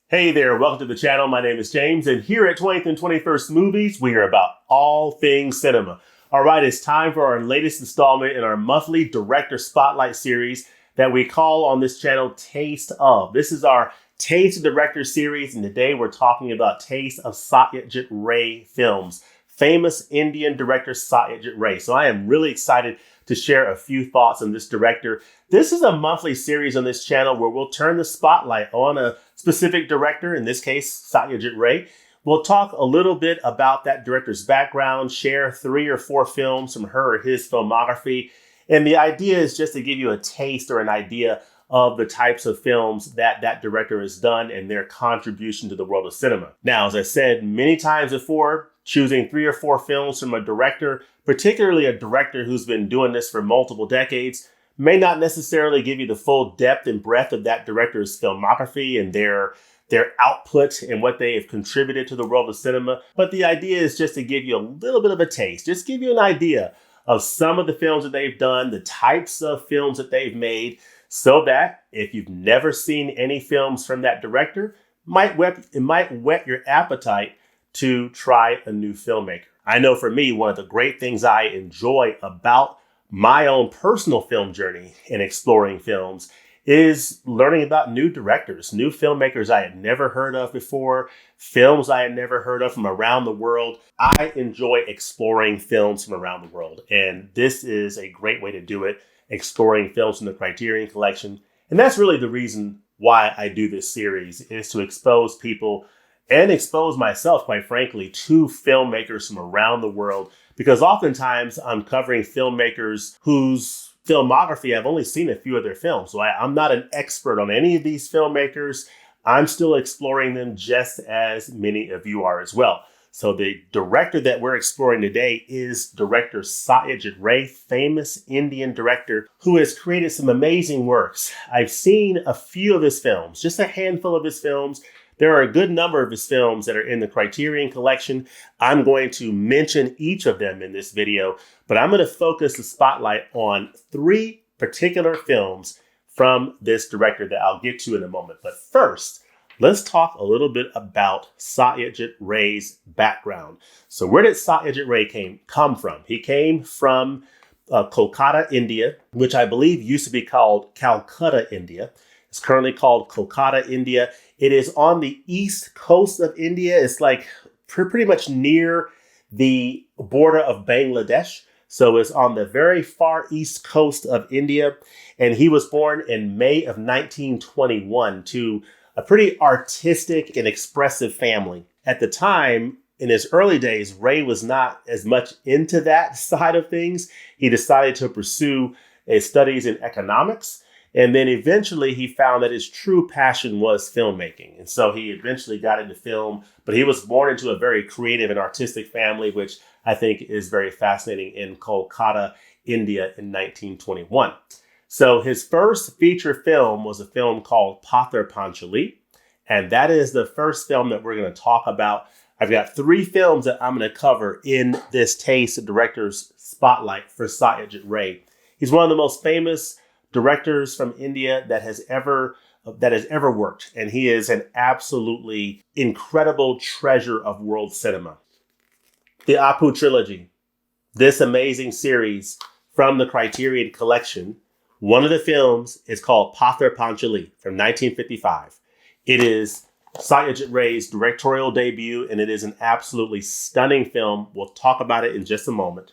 Hey there, welcome to the channel. My name is James, and here at 20th and 21st Movies, we are about all things cinema. All right, it's time for our latest installment in our monthly Director Spotlight series that we call on this channel Taste of. This is our Taste of Director series, and today we're talking about Taste of Satyajit Ray films. Famous Indian director Satyajit Ray. So I am really excited to share a few thoughts on this director. This is a monthly series on this channel where we'll turn the spotlight on a specific director, in this case, Satyajit Ray. We'll talk a little bit about that director's background, share 3 or 4 films from her or his filmography. And the idea is just to give you a taste or an idea of the types of films that that director has done and their contribution to the world of cinema. Now, as I said many times before, choosing 3 or 4 films from a director, particularly a director who's been doing this for multiple decades, may not necessarily give you the full depth and breadth of that director's filmography and their output and what they have contributed to the world of cinema. But the idea is just to give you a little bit of a taste, just give you an idea of some of the films that they've done, the types of films that they've made, so that if you've never seen any films from that director, it might whet your appetite to try a new filmmaker. I know for me, one of the great things I enjoy about my own personal film journey in exploring films is learning about new directors, new filmmakers I had never heard of before, films I had never heard of from around the world. I enjoy exploring films from around the world, and this is a great way to do it, exploring films from the Criterion Collection. And that's really the reason why I do this series, is to expose people and expose myself, quite frankly, to filmmakers from around the world, because oftentimes I'm covering filmmakers whose filmography I've only seen a few of their films. So I'm not an expert on any of these filmmakers. I'm still exploring them just as many of you are as well. So the director that we're exploring today is director Satyajit Ray, famous Indian director who has created some amazing works. I've seen a few of his films, just a handful of his films. There are a good number of his films that are in the Criterion Collection. I'm going to mention each of them in this video, but I'm going to focus the spotlight on 3 particular films from this director that I'll get to in a moment. But first, let's talk a little bit about Satyajit Ray's background. So where did Satyajit Ray come from? He came from Kolkata, India, which I believe used to be called Calcutta, India. It's currently called Kolkata, India. It is on the east coast of India. It's like pretty much near the border of Bangladesh. So it's on the very far east coast of India. And he was born in May of 1921 to a pretty artistic and expressive family. At the time, in his early days, Ray was not as much into that side of things. He decided to pursue his studies in economics. And then eventually he found that his true passion was filmmaking. And so he eventually got into film, but he was born into a very creative and artistic family, which I think is very fascinating, in Kolkata, India in 1921. So his first feature film was a film called Pather Panchali. And that is the first film that we're going to talk about. I've got 3 films that I'm going to cover in this Taste of Director's Spotlight for Satyajit Ray. He's one of the most famous directors from India that has ever worked. And he is an absolutely incredible treasure of world cinema. The Apu Trilogy, this amazing series from the Criterion Collection, one of the films is called Pather Panchali from 1955. It is Satyajit Ray's directorial debut, and it is an absolutely stunning film. We'll talk about it in just a moment.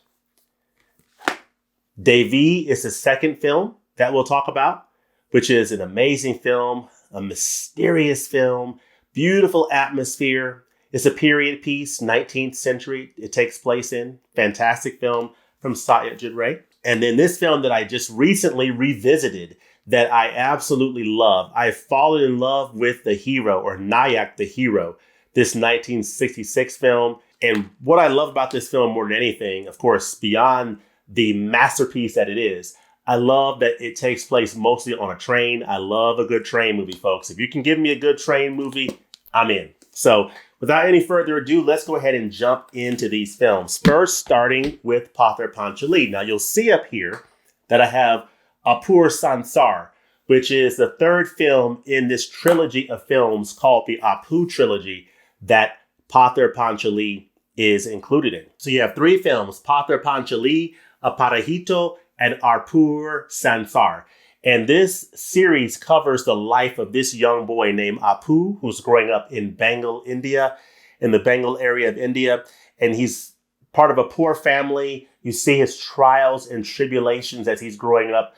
Devi is the second film that we'll talk about, which is an amazing film, a mysterious film, beautiful atmosphere. It's a period piece, 19th century it takes place in. Fantastic film from Satyajit Ray. And then this film that I just recently revisited that I absolutely love. I've fallen in love with the hero, or Nayak, the hero, this 1966 film. And what I love about this film more than anything, of course, beyond the masterpiece that it is, I love that it takes place mostly on a train. I love a good train movie, folks. If you can give me a good train movie, I'm in. So without any further ado, let's go ahead and jump into these films. First, starting with Pather Panchali. Now, you'll see up here that I have Apur Sansar, which is the third film in this trilogy of films called the Apu Trilogy that Pather Panchali is included in. So you have three films, Pather Panchali, Aparajito, and Arpur Sansar. And this series covers the life of this young boy named Apu, who's growing up in Bengal, India, in the Bengal area of India. And he's part of a poor family. You see his trials and tribulations as he's growing up.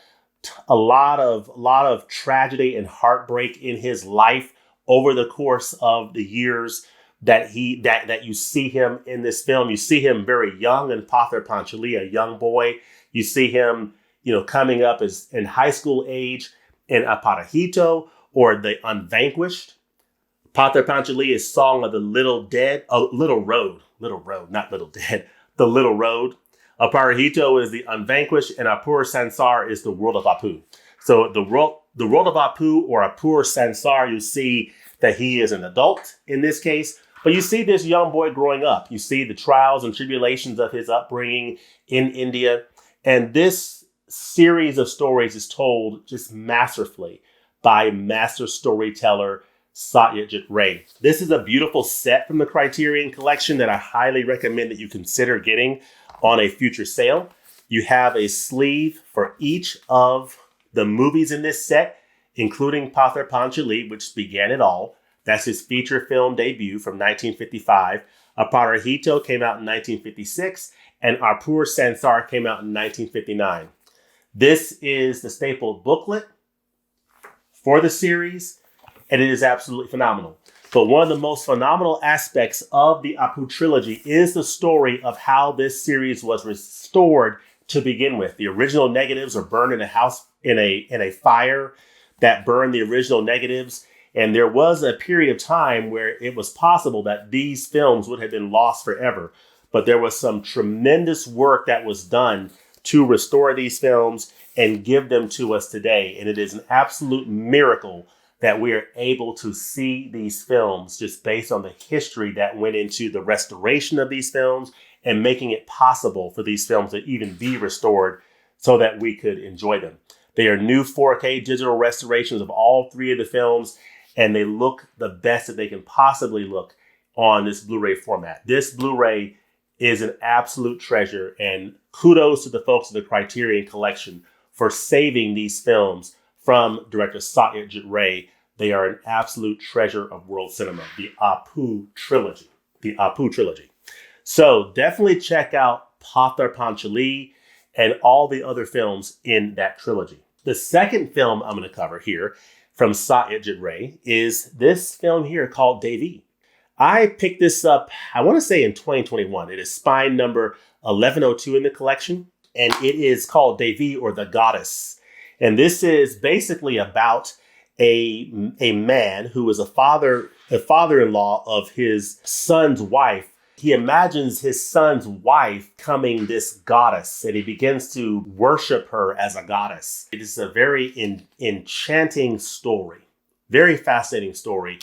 A lot of tragedy and heartbreak in his life over the course of the years that you see him in this film. You see him very young in Pather Panchali, a young boy. You see him, coming up as in high school age in Aparajito, or The Unvanquished. Pather Panchali is Song of the Little Road, not Little Dead, The Little Road. Aparajito is The Unvanquished, and Apur Sansar is The World of Apu. So the world of Apu, or Apur Sansar, you see that he is an adult in this case, but you see this young boy growing up. You see the trials and tribulations of his upbringing in India. And this series of stories is told just masterfully by master storyteller Satyajit Ray. This is a beautiful set from the Criterion Collection that I highly recommend that you consider getting on a future sale. You have a sleeve for each of the movies in this set, including Pather Panchali, which began it all. That's his feature film debut from 1955. Aparajito came out in 1956, and Arpur Sansar came out in 1959. This is the stapled booklet for the series, and it is absolutely phenomenal. But one of the most phenomenal aspects of the Apu Trilogy is the story of how this series was restored to begin with. The original negatives are burned in a house, in a fire that burned the original negatives. And there was a period of time where it was possible that these films would have been lost forever. But there was some tremendous work that was done to restore these films and give them to us today. And it is an absolute miracle that we are able to see these films just based on the history that went into the restoration of these films and making it possible for these films to even be restored so that we could enjoy them. They are new 4K digital restorations of all three of the films, and they look the best that they can possibly look on this Blu-ray format. This Blu-ray is an absolute treasure, and kudos to the folks of the Criterion Collection for saving these films from director Satyajit Ray. They are an absolute treasure of world cinema, the Apu Trilogy. The Apu Trilogy. So definitely check out Pather Panchali and all the other films in that trilogy. The second film I'm going to cover here from Satyajit Ray is this film here called Devi. I picked this up, I want to say in 2021. It is spine number 1102 in the collection, and it is called Devi, or the Goddess. And this is basically about a man who is a father-in-law of his son's wife. He imagines his son's wife becoming this goddess, and he begins to worship her as a goddess. It is a very enchanting story, very fascinating story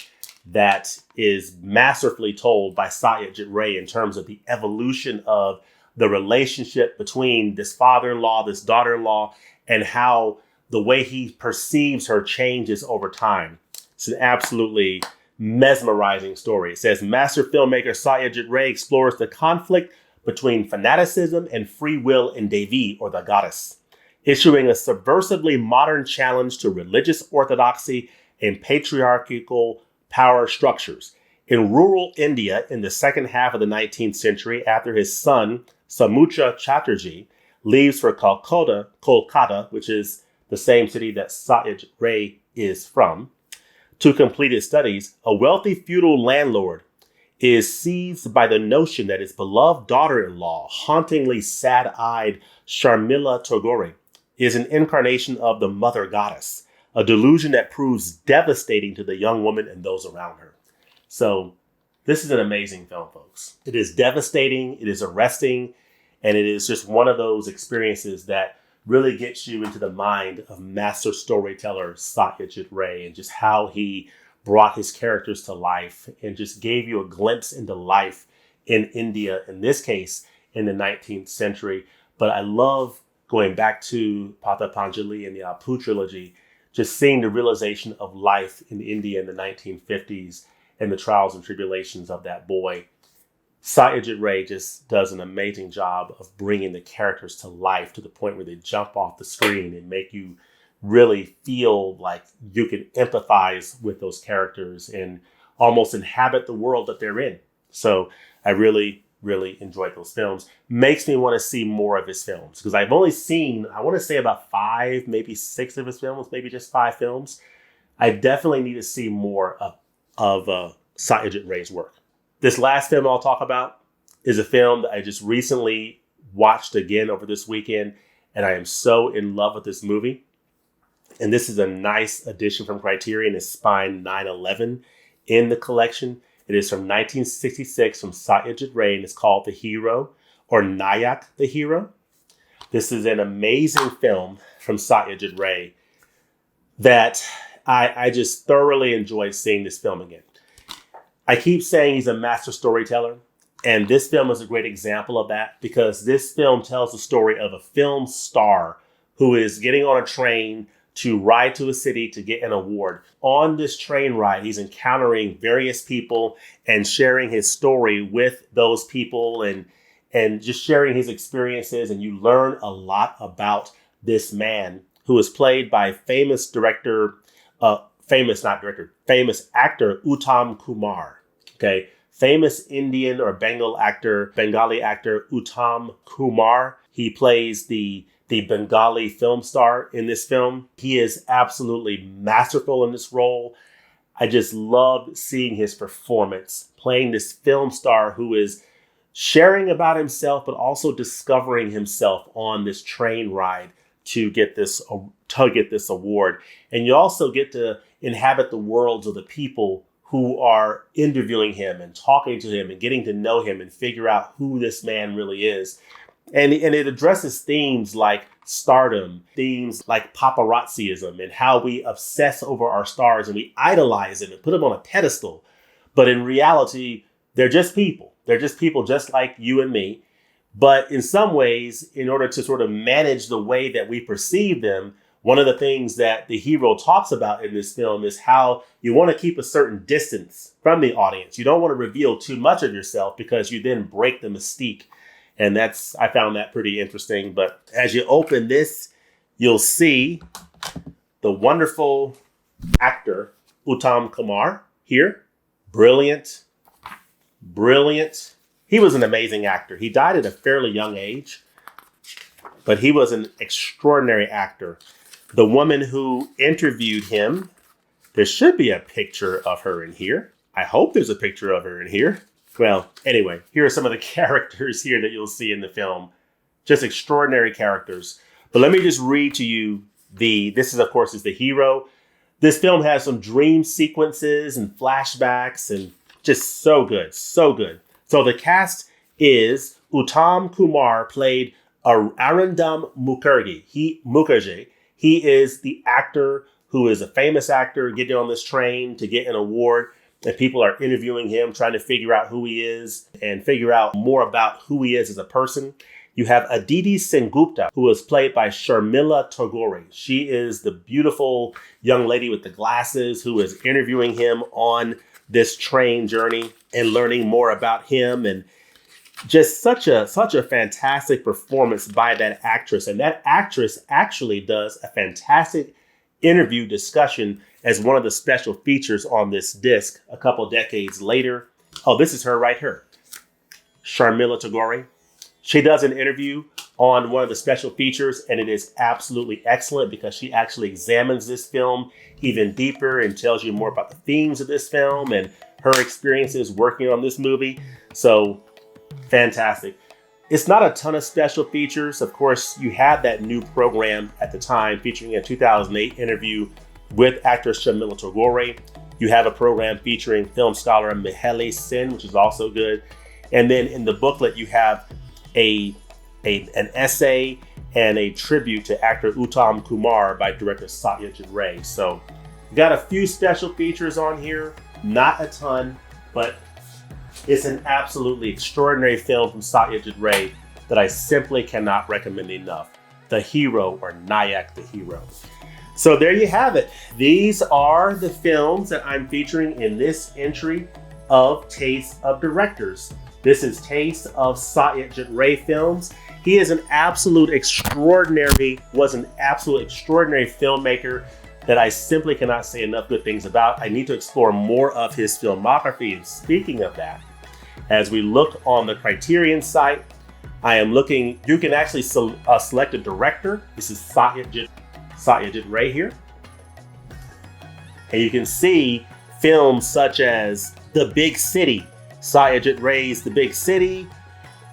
that is masterfully told by Satyajit Ray in terms of the evolution of the relationship between this father-in-law, this daughter-in-law, and how the way he perceives her changes over time. It's an absolutely mesmerizing story. It says, master filmmaker Satyajit Ray explores the conflict between fanaticism and free will in Devi, or the Goddess, issuing a subversively modern challenge to religious orthodoxy and patriarchal power structures. In rural India in the second half of the 19th century, after his son, Samucha Chatterjee, leaves for Kolkata, which is the same city that Satyajit Ray is from, to complete his studies, a wealthy feudal landlord is seized by the notion that his beloved daughter-in-law, hauntingly sad-eyed Sharmila Tagore, is an incarnation of the mother goddess, a delusion that proves devastating to the young woman and those around her. So this is an amazing film, folks. It is devastating, it is arresting, and it is just one of those experiences that really gets you into the mind of master storyteller Satyajit Ray and just how he brought his characters to life and just gave you a glimpse into life in India, in this case, in the 19th century. But I love going back to Pather Panchali and the Apu Trilogy just seeing the realization of life in India in the 1950s and the trials and tribulations of that boy. Satyajit Ray just does an amazing job of bringing the characters to life to the point where they jump off the screen and make you really feel like you can empathize with those characters and almost inhabit the world that they're in. So I really, really enjoyed those films. Makes me want to see more of his films because I've only seen, I want to say about 5, maybe 6 of his films, maybe just 5 films. I definitely need to see more of Satyajit Ray's work. This last film I'll talk about is a film that I just recently watched again over this weekend, and I am so in love with this movie. And this is a nice addition from Criterion. It's Spine 911 in the collection. It is from 1966 from Satyajit Ray, and it's called The Hero, or Nayak, The Hero. This is an amazing film from Satyajit Ray that I just thoroughly enjoyed seeing this film again. I keep saying he's a master storyteller, and this film is a great example of that because this film tells the story of a film star who is getting on a train to ride to a city to get an award. On this train ride, he's encountering various people and sharing his story with those people and just sharing his experiences. And you learn a lot about this man who is played by famous actor Uttam Kumar. Okay, famous Indian or Bengali actor Uttam Kumar. He plays the Bengali film star in this film. He is absolutely masterful in this role. I just loved seeing his performance, playing this film star who is sharing about himself, but also discovering himself on this train ride to get this award. And you also get to inhabit the worlds of the people who are interviewing him and talking to him and getting to know him and figure out who this man really is. And it addresses themes like stardom, themes like paparazziism and how we obsess over our stars and we idolize them and put them on a pedestal. But in reality, they're just people. They're just people just like you and me. But in some ways, in order to sort of manage the way that we perceive them, one of the things that the hero talks about in this film is how you want to keep a certain distance from the audience. You don't want to reveal too much of yourself because you then break the mystique. And I found that pretty interesting. But as you open this, you'll see the wonderful actor, Uttam Kumar here. Brilliant. He was an amazing actor. He died at a fairly young age, but he was an extraordinary actor. The woman who interviewed him, there should be a picture of her in here. I hope there's a picture of her in here. Well, anyway, here are some of the characters here that you'll see in the film. Just extraordinary characters. But let me just read to you this is, of course, is The Hero. This film has some dream sequences and flashbacks and just so good, so good. So the cast is Uttam Kumar played Arindam Mukherjee. He is the actor who is a famous actor getting on this train to get an award. And people are interviewing him, trying to figure out who he is and figure out more about who he is as a person. You have Aditi Sengupta, who is played by Sharmila Tagore. She is the beautiful young lady with the glasses who is interviewing him on this train journey and learning more about him. And just such a fantastic performance by that actress. And that actress actually does a fantastic interview discussion as one of the special features on this disc a couple decades later. Oh, this is her right here, Sharmila Tagore. She does an interview on one of the special features, and it is absolutely excellent because she actually examines this film even deeper and tells you more about the themes of this film and her experiences working on this movie. So fantastic. It's not a ton of special features. Of course, you had that new program at the time featuring a 2008 interview with actress Sharmila Tagore. You have a program featuring film scholar Mihaly Sen, which is also good. And then in the booklet, you have an essay and a tribute to actor Uttam Kumar by director Satyajit Ray. So you got a few special features on here, not a ton, but it's an absolutely extraordinary film from Satyajit Ray that I simply cannot recommend enough. The Hero, or Nayak, The Hero. So there you have it. These are the films that I'm featuring in this entry of Taste of Directors. This is Taste of Satyajit Ray films. He is was an absolute extraordinary filmmaker that I simply cannot say enough good things about. I need to explore more of his filmography. And speaking of that, as we look on the Criterion site, I am looking, you can actually select a director. This is Satyajit Ray here. And you can see films such as The Big City, Satyajit Ray's The Big City,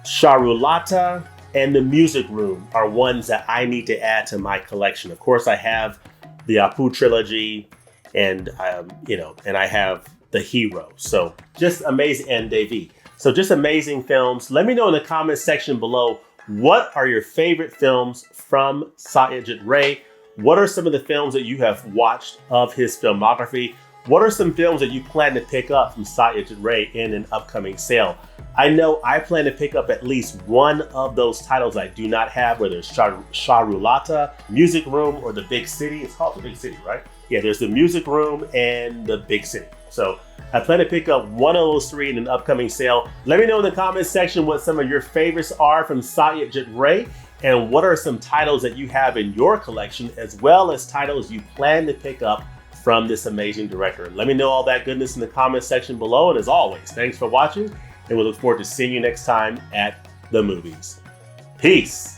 Charulata, and The Music Room are ones that I need to add to my collection. Of course, I have the Apu Trilogy, and and I have The Hero. So just amazing, and Devi. So just amazing films. Let me know in the comments section below, what are your favorite films from Satyajit Ray? What are some of the films that you have watched of his filmography? What are some films that you plan to pick up from Satyajit Ray in an upcoming sale? I know I plan to pick up at least one of those titles I do not have, whether it's Charulata, Music Room, or The Big City. It's called The Big City, right? Yeah, there's The Music Room and The Big City. So I plan to pick up one of those three in an upcoming sale. Let me know in the comments section what some of your favorites are from Satyajit Ray, and what are some titles that you have in your collection, as well as titles you plan to pick up from this amazing director. Let me know all that goodness in the comments section below. And as always, thanks for watching, and we look forward to seeing you next time at the movies. Peace.